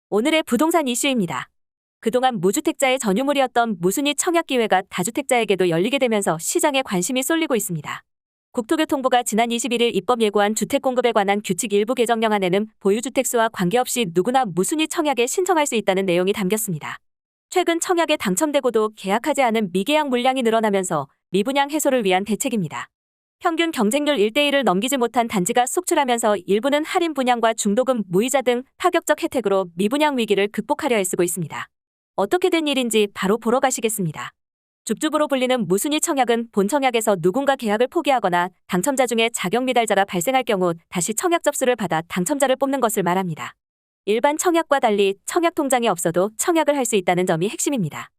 오늘의 부동산 이슈입니다. 그동안 무주택자의 전유물이었던 무순위 청약 기회가 다주택자에게도 열리게 되면서 시장에 관심이 쏠리고 있습니다. 국토교통부가 지난 21일 입법 예고한 주택 공급에 관한 규칙 일부 개정령안에는 보유주택 수와 관계없이 누구나 무순위 청약에 신청할 수 있다는 내용이 담겼습니다. 최근 청약에 당첨되고도 계약하지 않은 미계약 물량이 늘어나면서 미분양 해소를 위한 대책입니다. 평균 경쟁률 1대1을 넘기지 못한 단지가 속출하면서 일부는 할인 분양과 중도금, 무이자 등 파격적 혜택으로 미분양 위기를 극복하려 애쓰고 있습니다. 어떻게 된 일인지 바로 보러 가시겠습니다. 줍줍으로 불리는 무순위 청약은 본 청약에서 누군가 계약을 포기하거나 당첨자 중에 자격 미달자가 발생할 경우 다시 청약 접수를 받아 당첨자를 뽑는 것을 말합니다. 일반 청약과 달리 청약 통장이 없어도 청약을 할 수 있다는 점이 핵심입니다.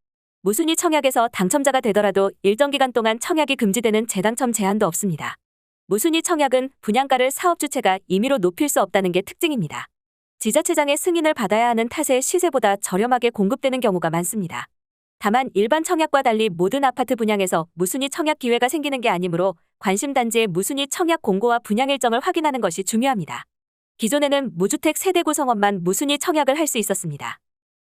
무순위 청약에서 당첨자가 되더라도 일정 기간 동안 청약이 금지되는 재당첨 제한도 없습니다. 무순위 청약은 분양가를 사업 주체가 임의로 높일 수 없다는 게 특징입니다. 지자체장의 승인을 받아야 하는 탓에 시세보다 저렴하게 공급되는 경우가 많습니다. 다만 일반 청약과 달리 모든 아파트 분양에서 무순위 청약 기회가 생기는 게 아니므로 관심 단지의 무순위 청약 공고와 분양 일정을 확인하는 것이 중요합니다. 기존에는 무주택 세대 구성원만 무순위 청약을 할 수 있었습니다.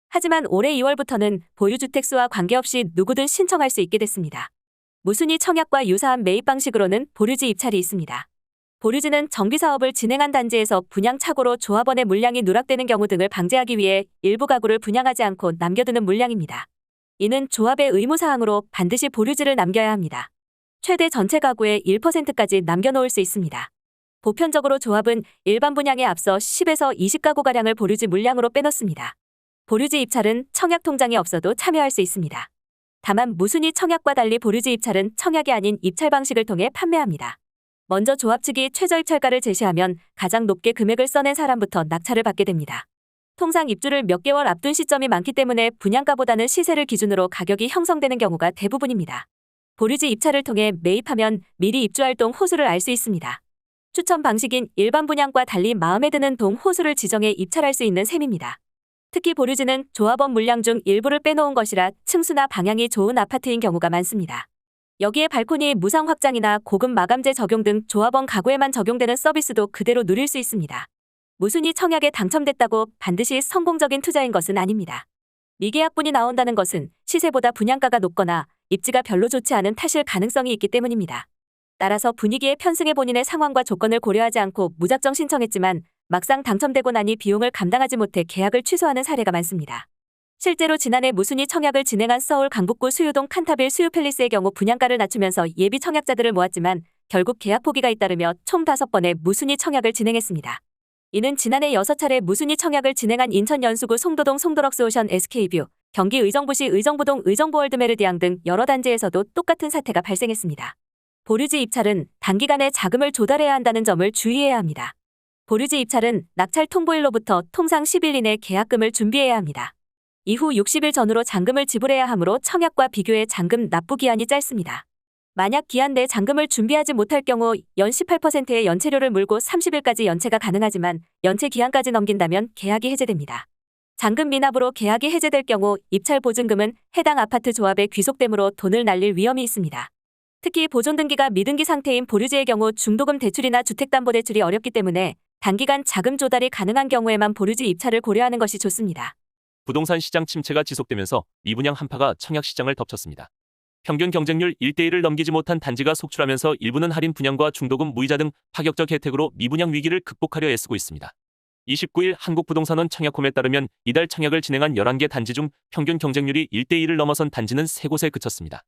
하지만 올해 2월부터는 보유주택 수와 관계없이 누구든 신청할 수 있게 됐습니다. 무순위 청약과 유사한 매입 방식으로는 보류지 입찰이 있습니다. 보류지는 정비사업을 진행한 단지에서 분양 착오로 조합원의 물량이 누락되는 경우 등을 방지하기 위해 일부 가구를 분양하지 않고 남겨두는 물량입니다. 이는 조합의 의무사항으로 반드시 보류지를 남겨야 합니다. 최대 전체 가구의 1%까지 남겨놓을 수 있습니다. 보편적으로 조합은 일반 분양에 앞서 10에서 20가구가량을 보류지 물량으로 빼놓습니다. 보류지 입찰은 청약 통장이 없어도 참여할 수 있습니다. 다만 무순위 청약과 달리 보류지 입찰은 청약이 아닌 입찰 방식을 통해 판매합니다. 먼저 조합 측이 최저 입찰가를 제시하면 가장 높게 금액을 써낸 사람부터 낙찰을 받게 됩니다. 통상 입주를 몇 개월 앞둔 시점이 많기 때문에 분양가보다는 시세를 기준으로 가격이 형성되는 경우가 대부분입니다. 보류지 입찰을 통해 매입하면 미리 입주할 동 호수를 알 수 있습니다. 추천 방식인 일반 분양과 달리 마음에 드는 동 호수를 지정해 입찰할 수 있는 셈입니다. 특히 보류지는 조합원 물량 중 일부를 빼놓은 것이라 층수나 방향이 좋은 아파트인 경우가 많습니다. 여기에 발코니 무상 확장이나 고급 마감재 적용 등 조합원 가구에만 적용되는 서비스도 그대로 누릴 수 있습니다. 무순위 청약에 당첨됐다고 반드시 성공적인 투자인 것은 아닙니다. 미계약분이 나온다는 것은 시세보다 분양가가 높거나 입지가 별로 좋지 않은 탓일 가능성이 있기 때문입니다. 따라서 분위기에 편승해 본인의 상황과 조건을 고려하지 않고 무작정 신청했지만 막상 당첨되고 나니 비용을 감당하지 못해 계약을 취소하는 사례가 많습니다. 실제로 지난해 무순위 청약을 진행한 서울 강북구 수유동 칸타빌 수유팰리스의 경우 분양가를 낮추면서 예비 청약자들을 모았지만 결국 계약 포기가 잇따르며 총 5번의 무순위 청약을 진행했습니다. 이는 지난해 6차례 무순위 청약을 진행한 인천 연수구 송도동 송도럭스오션 SK뷰, 경기 의정부시 의정부동 의정부월드 메르디앙 등 여러 단지에서도 똑같은 사태가 발생했습니다. 보류지 입찰은 단기간에 자금을 조달해야 한다는 점을 주의해야 합니다. 보류지 입찰은 낙찰 통보일로부터 통상 10일 이내 계약금을 준비해야 합니다. 이후 60일 전후로 잔금을 지불해야 하므로 청약과 비교해 잔금 납부 기한이 짧습니다. 만약 기한 내 잔금을 준비하지 못할 경우 연 18%의 연체료를 물고 30일까지 연체가 가능하지만 연체 기한까지 넘긴다면 계약이 해제됩니다. 잔금 미납으로 계약이 해제될 경우 입찰 보증금은 해당 아파트 조합에 귀속되므로 돈을 날릴 위험이 있습니다. 특히 보존 등기가 미등기 상태인 보류지의 경우 중도금 대출이나 주택담보대출이 어렵기 때문에 단기간 자금 조달이 가능한 경우에만 보류지 입찰을 고려하는 것이 좋습니다. 부동산 시장 침체가 지속되면서 미분양 한파가 청약 시장을 덮쳤습니다. 평균 경쟁률 1대1을 넘기지 못한 단지가 속출하면서 일부는 할인 분양과 중도금 무이자 등 파격적 혜택으로 미분양 위기를 극복하려 애쓰고 있습니다. 29일 한국부동산원 청약홈에 따르면 이달 청약을 진행한 11개 단지 중 평균 경쟁률이 1대1을 넘어선 단지는 3곳에 그쳤습니다.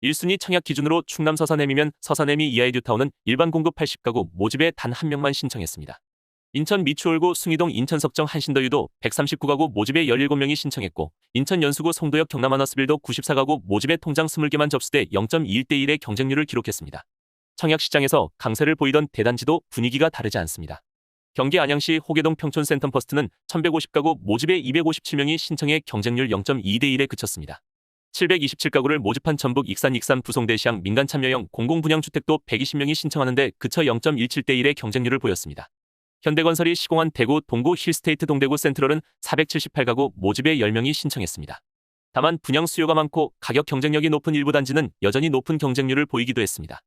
1순위 청약 기준으로 충남 서산엠이면 서산엠이 이하의 뉴타운은 일반 공급 80가구 모집에 단 1명만 신청했습니다. 인천 미추홀구 숭이동 인천석정 한신더유도 139가구 모집에 17명이 신청했고 인천 연수구 송도역 경남하너스빌도 94가구 모집에 통장 20개만 접수돼 0.21대1의 경쟁률을 기록했습니다. 청약시장에서 강세를 보이던 대단지도 분위기가 다르지 않습니다. 경기 안양시 호계동 평촌센텀퍼스트는 1150가구 모집에 257명이 신청해 경쟁률 0.2대1에 그쳤습니다. 727가구를 모집한 전북 익산 부송대시양 민간참여형 공공분양주택도 120명이 신청하는데 그쳐 0.17대1의 경쟁률을 보였습니다. 현대건설이 시공한 대구 동구 힐스테이트 동대구 센트럴은 478가구 모집에 10명이 신청했습니다. 다만 분양 수요가 많고 가격 경쟁력이 높은 일부 단지는 여전히 높은 경쟁률을 보이기도 했습니다.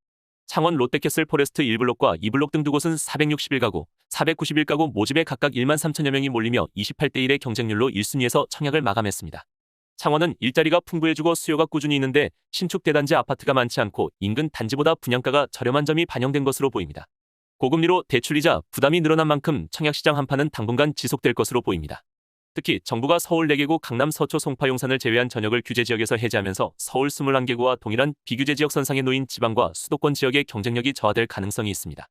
창원 롯데캐슬 포레스트 1블록과 2블록 등 두 곳은 461가구, 491가구 모집에 각각 1만 3천여 명이 몰리며 28대 1의 경쟁률로 1순위에서 청약을 마감했습니다. 창원은 일자리가 풍부해지고 수요가 꾸준히 있는데 신축 대단지 아파트가 많지 않고 인근 단지보다 분양가가 저렴한 점이 반영된 것으로 보입니다. 고금리로 대출이자 부담이 늘어난 만큼 청약시장 한파는 당분간 지속될 것으로 보입니다. 특히 정부가 서울 4개구, 강남 서초, 송파, 용산을 제외한 전역을 규제지역에서 해제하면서 서울 21개구와 동일한 비규제 지역 선상에 놓인 지방과 수도권 지역의 경쟁력이 저하될 가능성이 있습니다.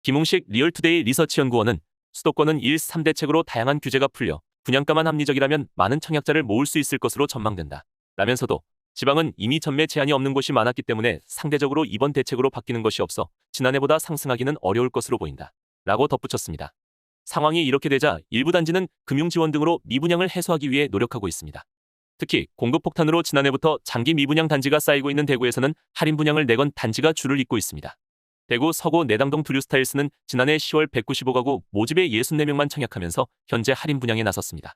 김웅식 리얼투데이 리서치연구원은 수도권은 1, 3대책으로 다양한 규제가 풀려 분양가만 합리적이라면 많은 청약자를 모을 수 있을 것으로 전망된다 라면서도 지방은 이미 전매 제한이 없는 곳이 많았기 때문에 상대적으로 이번 대책으로 바뀌는 것이 없어 지난해보다 상승하기는 어려울 것으로 보인다 라고 덧붙였습니다. 상황이 이렇게 되자 일부 단지는 금융지원 등으로 미분양을 해소하기 위해 노력하고 있습니다. 특히 공급 폭탄으로 지난해부터 장기 미분양 단지가 쌓이고 있는 대구에서는 할인 분양을 내건 단지가 줄을 잇고 있습니다. 대구 서구 내당동 두류스타일스는 지난해 10월 195가구 모집에 64명만 청약하면서 현재 할인 분양에 나섰습니다.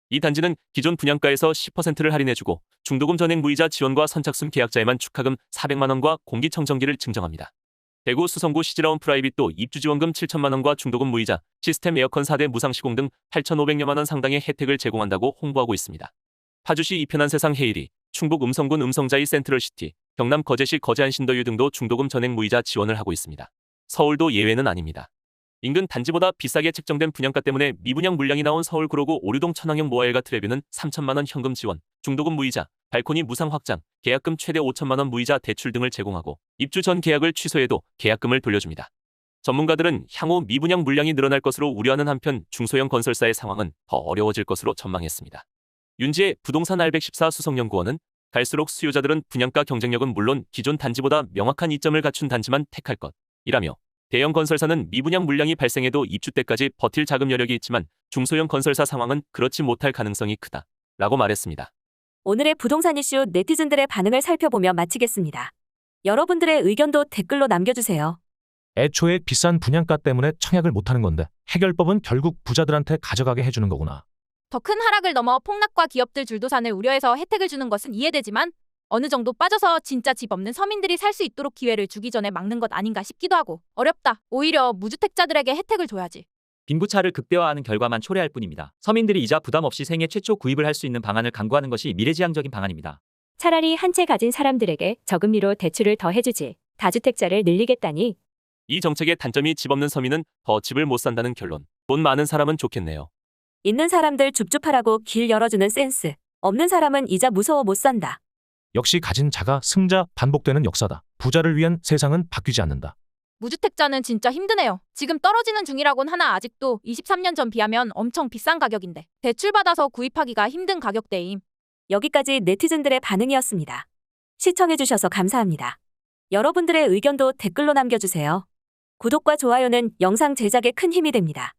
이 단지는 기존 분양가에서 10%를 할인해주고 중도금 전액 무이자 지원과 선착순 계약자에만 축하금 400만 원과 공기청정기를 증정합니다. 대구 수성구 시즈라운 프라이빗도 입주지원금 7천만 원과 중도금 무이자, 시스템 에어컨 4대 무상 시공 등 8,500여만 원 상당의 혜택을 제공한다고 홍보하고 있습니다. 파주시 이편한 세상 헤이리, 충북 음성군 음성자이 센트럴시티, 경남 거제시 거제안 신더유 등도 중도금 전액 무이자 지원을 하고 있습니다. 서울도 예외는 아닙니다. 인근 단지보다 비싸게 책정된 분양가 때문에 미분양 물량이 나온 서울 구로구 오류동 천왕형 모아일가 트레뷰는 3천만 원 현금 지원, 중도금 무이자, 발코니 무상 확장, 계약금 최대 5천만 원 무이자 대출 등을 제공하고 입주 전 계약을 취소해도 계약금을 돌려줍니다. 전문가들은 향후 미분양 물량이 늘어날 것으로 우려하는 한편 중소형 건설사의 상황은 더 어려워질 것으로 전망했습니다. 윤지혜 부동산 R114 수석연구원은 갈수록 수요자들은 분양가 경쟁력은 물론 기존 단지보다 명확한 이점을 갖춘 단지만 택할 것이라며 대형 건설사는 미분양 물량이 발생해도 입주 때까지 버틸 자금 여력이 있지만 중소형 건설사 상황은 그렇지 못할 가능성이 크다 라고 말했습니다. 오늘의 부동산 이슈 네티즌들의 반응을 살펴보며 마치겠습니다. 여러분들의 의견도 댓글로 남겨주세요. 애초에 비싼 분양가 때문에 청약을 못하는 건데 해결법은 결국 부자들한테 가져가게 해주는 거구나. 더 큰 하락을 넘어 폭락과 기업들 줄도산을 우려해서 혜택을 주는 것은 이해되지만 어느 정도 빠져서 진짜 집 없는 서민들이 살 수 있도록 기회를 주기 전에 막는 것 아닌가 싶기도 하고 어렵다. 오히려 무주택자들에게 혜택을 줘야지. 빈부차를 극대화하는 결과만 초래할 뿐입니다. 서민들이 이자 부담 없이 생애 최초 구입을 할 수 있는 방안을 강구하는 것이 미래지향적인 방안입니다. 차라리 한 채 가진 사람들에게 저금리로 대출을 더 해주지. 다주택자를 늘리겠다니. 이 정책의 단점이 집 없는 서민은 더 집을 못 산다는 결론. 돈 많은 사람은 좋겠네요. 있는 사람들 줍줍하라고 길 열어주는 센스. 없는 사람은 이자 무서워 못 산다. 역시 가진 자가 승자, 반복되는 역사다. 부자를 위한 세상은 바뀌지 않는다. 무주택자는 진짜 힘드네요. 지금 떨어지는 중이라곤 하나 아직도 23년 전 비하면 엄청 비싼 가격인데 대출받아서 구입하기가 힘든 가격대임. 여기까지 네티즌들의 반응이었습니다. 시청해주셔서 감사합니다. 여러분들의 의견도 댓글로 남겨주세요. 구독과 좋아요는 영상 제작에 큰 힘이 됩니다.